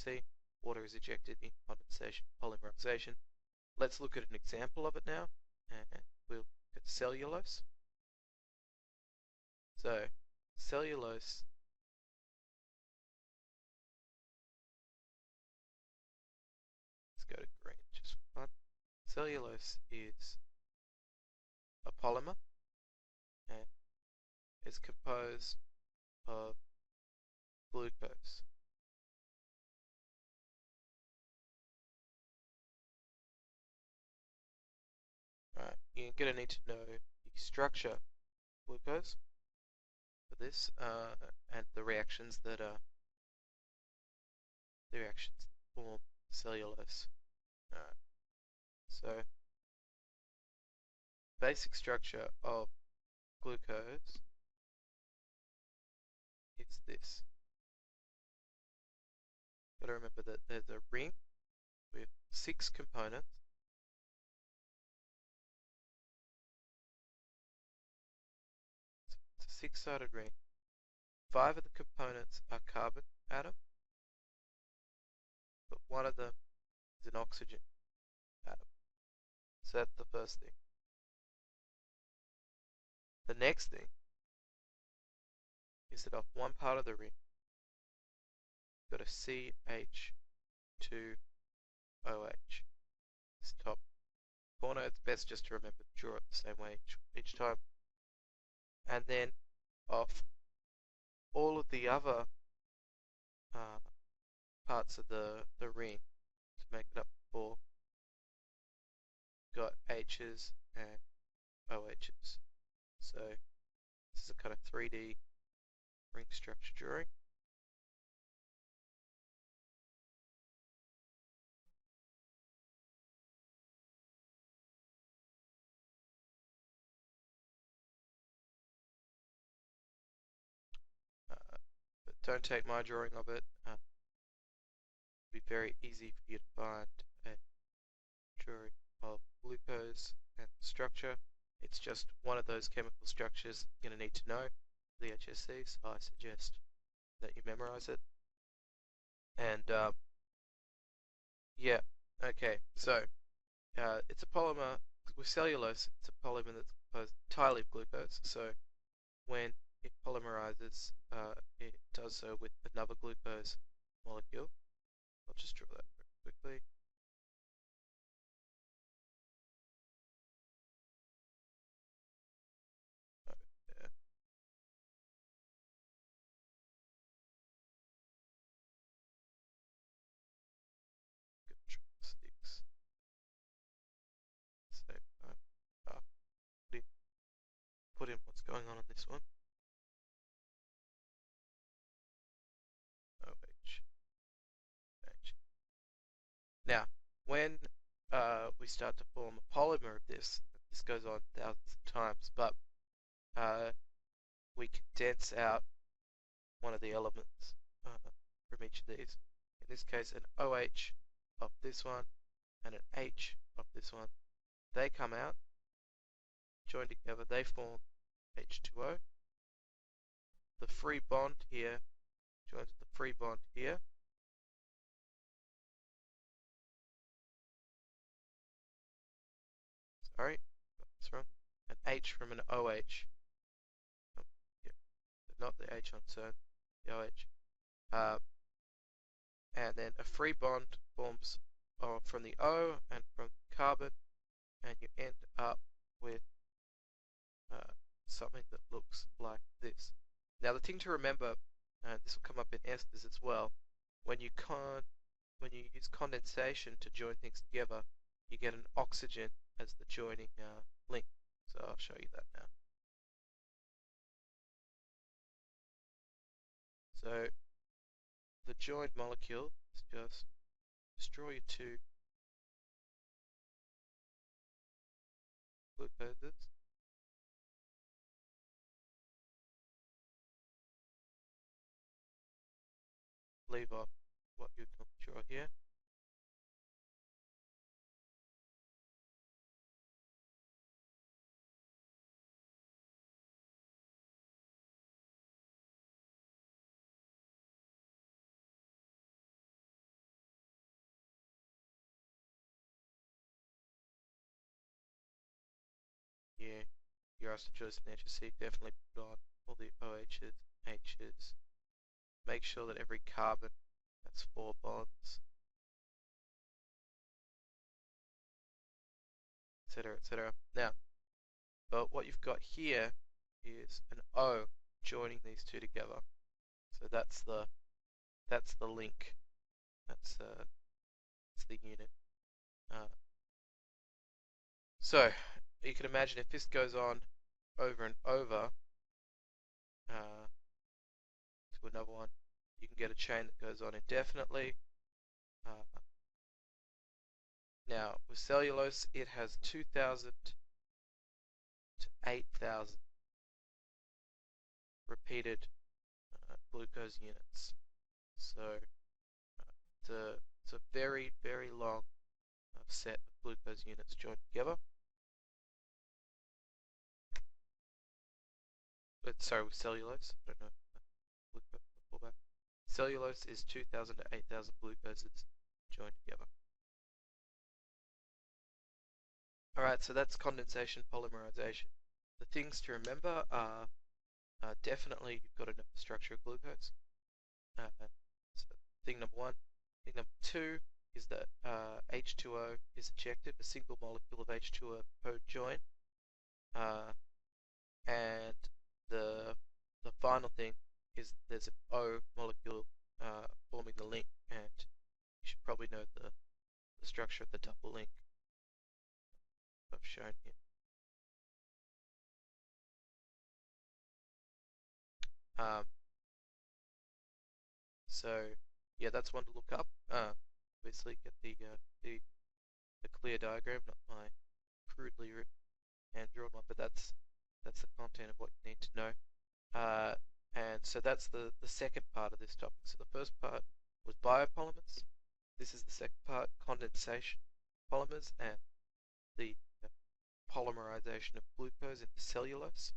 HSC. Water is ejected in condensation, polymerization. Let's look at an example of it now, and we'll look at cellulose. So, cellulose let's go to green just for fun. Cellulose is a polymer and is composed of glucose. Right, you're going to need to know the structure of glucose for this and the reactions that form cellulose. Alright, so basic structure of glucose is this. Got to remember that there's a ring with 6 components. So it's a 6-sided ring. 5 of the components are carbon atoms, but one of them is an oxygen atom. So that's the first thing. The next thing is that off one part of the ring, you've got a CH2OH. This top corner, it's best just to remember to draw it the same way each time. And then off all of the other parts of the ring to make it up to 4, got H's and OH's. So this is a kind of 3D ring structure drawing. But don't take my drawing of it. It'll be very easy for you to find a drawing of glucose and the structure. It's just one of those chemical structures you're going to need to know, the HSC, so I suggest that you memorize it. And yeah, okay, so it's a polymer, with cellulose, it's a polymer that's composed entirely of glucose, so when it polymerizes, it does so with another glucose molecule. I'll just draw that very quickly. Put in what's going on this one. OH. Now, when we start to form a polymer of this goes on thousands of times, but we condense out one of the elements from each of these. In this case, an OH of this one and an H of this one. They come out, join together, they form H2O. The free bond here joins the free bond here. Sorry, got this wrong. An H from an OH. Oh, yeah, not the H on CERN, the OH. And then a free bond forms from the O and from the carbon, and you end up with something that looks like this. Now the thing to remember, and this will come up in esters as well, when you use condensation to join things together, you get an oxygen as the joining link. So I'll show you that now. So the joined molecule is just draw your 2 glucoses. Leave off what you'd normally draw here. here, your acetylchoice and HSC, definitely put on all the OHs, H's. Make sure that every carbon has 4 bonds, etc., etc. Now, but what you've got here is an O joining these two together. So that's the link. That's the unit. So you can imagine if this goes on over and over to another one, you can get a chain that goes on indefinitely. Now with cellulose, it has 2,000 to 8,000 repeated glucose units. So it's a very, very long set of glucose units joined together. Sorry, with cellulose. I don't know glucose before that. Cellulose is 2,000 to 8,000 glucoses joined together. Alright, so that's condensation, polymerization. The things to remember are definitely you've got to know the structure of glucose. So thing number 1. Thing number 2 is that H2O is ejected, a single molecule of H2O join. And the final thing is there's an O molecule forming the link, and you should probably know the structure of the double link I've shown here. So yeah, that's one to look up. Obviously get the clear diagram, not my crudely written hand drawn one, but that's the content of what you need to know. And so that's the second part of this topic. So the first part was biopolymers. This is the second part, condensation polymers and the polymerization of glucose into cellulose.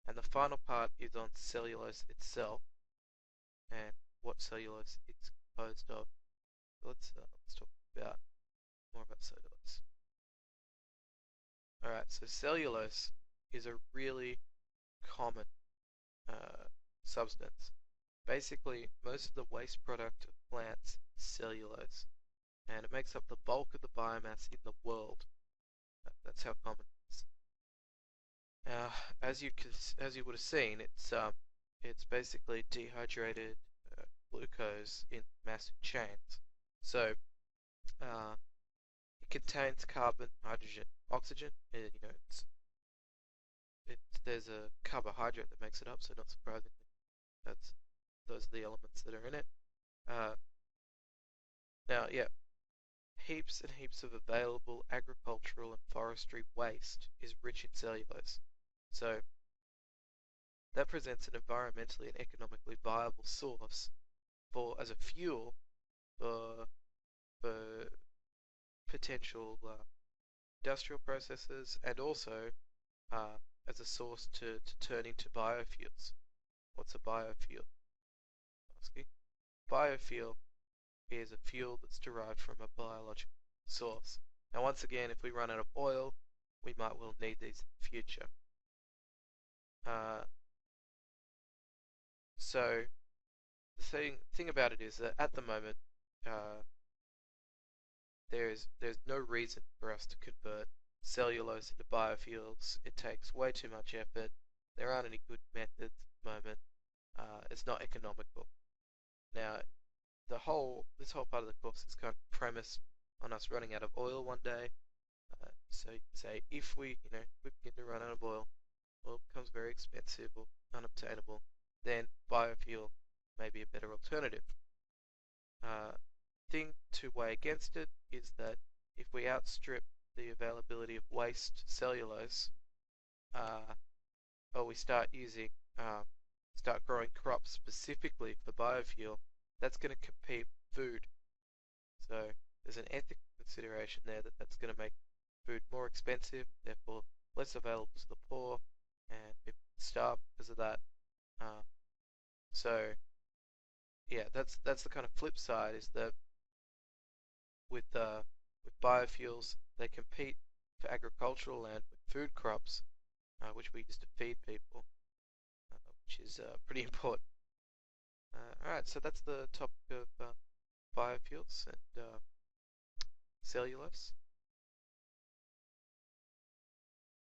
And the final part is on cellulose itself and what cellulose is composed of. Let's talk more about cellulose. Alright, so cellulose is a really common substance. Basically, most of the waste product of plants is cellulose, and it makes up the bulk of the biomass in the world. That's how common it is. As you would have seen, it's basically dehydrated glucose in massive chains. So it contains carbon, hydrogen, oxygen. There's a carbohydrate that makes it up, so not surprisingly, those are the elements that are in it. Now, yeah, heaps and heaps of available agricultural and forestry waste is rich in cellulose. So that presents an environmentally and economically viable source as a fuel for potential industrial processes, and also as a source to turn into biofuels. What's a biofuel? Asking. Biofuel is a fuel that's derived from a biological source. Now, once again, if we run out of oil, we might well need these in the future. So the thing about it is that at the moment, there's no reason for us to convert cellulose into biofuels. It takes way too much effort. There aren't any good methods at the moment. It's not economical. Now, this whole part of the course is kind of premised on us running out of oil one day. So you can say if we begin to run out of oil becomes very expensive or unobtainable, then biofuel may be a better alternative. Thing to weigh against it is that if we outstrip the availability of waste cellulose, or we start growing crops specifically for biofuel, that's going to compete with food. So there's an ethical consideration there that's going to make food more expensive, therefore less available to the poor, and people starve because of that. So yeah, that's the kind of flip side, is that with biofuels, they compete for agricultural land with food crops, which we use to feed people, which is pretty important. Alright, so that's the topic of biofuels and cellulose.